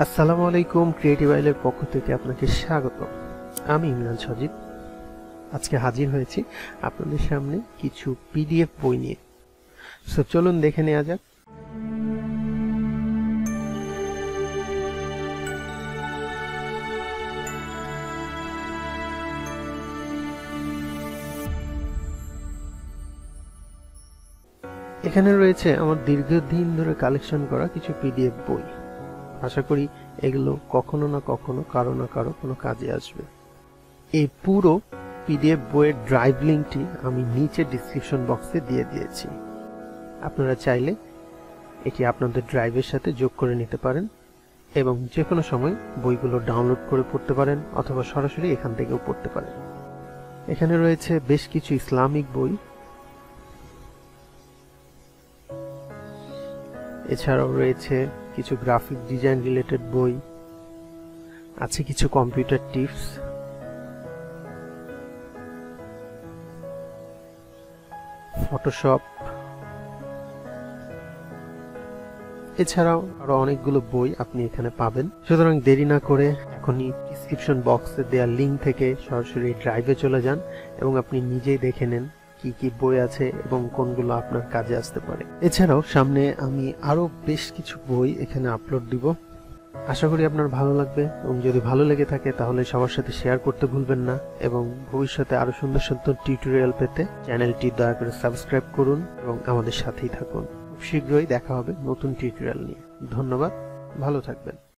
আসসালামু আলাইকুম, ক্রিয়েটিভ আইলের পক্ষ থেকে আপনাকে স্বাগত। আমি ইমরান সজীব। আজকে হাজির হয়েছি আপনাদের সামনে কিছু পিডিএফ বই নিয়ে। সো চলুন দেখে নেওয়া যাক। এখানে রয়েছে আমার দীর্ঘদিন ধরে কালেকশন করা কিছু পিডিএফ বই। আশা করি এগুলো কখনো না কখনো কারো না কারো কোনো কাজে আসবে। এই পুরো পিডিএফ বইয়ের ড্রাইভ লিঙ্কটি আমি নিচে ডিসক্রিপশন বক্সে দিয়ে দিয়েছি। আপনারা চাইলে এটি আপনাদের ড্রাইভের সাথে যোগ করে নিতে পারেন এবং যে কোনো সময় বইগুলো ডাউনলোড করে পড়তে পারেন অথবা সরাসরি এখান থেকেও পড়তে পারেন। এখানে রয়েছে বেশ কিছু ইসলামিক বই, এছাড়াও রয়েছে কিছু গ্রাফিক ডিজাইন রিলেটেড বই, আছে কিছু কম্পিউটার টিপস, ফটোশপ, এছাড়াও আরো অনেকগুলো বই আপনি এখানে পাবেন। সুতরাং দেরি না করে এখনই ডিসক্রিপশন বক্সে দেওয়া লিঙ্ক থেকে সরাসরি ড্রাইভে চলে যান এবং আপনি নিজেই দেখে নেন কি কি বই আছে এবং কোনগুলো আপনার কাজে আসতে পারে। এছাড়াও সামনে আমি আরো বেশ কিছু বই এখানে আপলোড দিব। আশা করি আপনার ভালো লাগবে এবং যদি ভালো লেগে থাকে তাহলে সবার সাথে শেয়ার করতে ভুলবেন না এবং ভবিষ্যতে আরো সুন্দর সুন্দর টিউটোরিয়াল পেতে চ্যানেলটি দয়া করে সাবস্ক্রাইব করুন এবং আমাদের সাথেই থাকুন। শীঘ্রই দেখা হবে নতুন টিউটোরিয়াল নিয়ে। ধন্যবাদ, ভালো থাকবেন।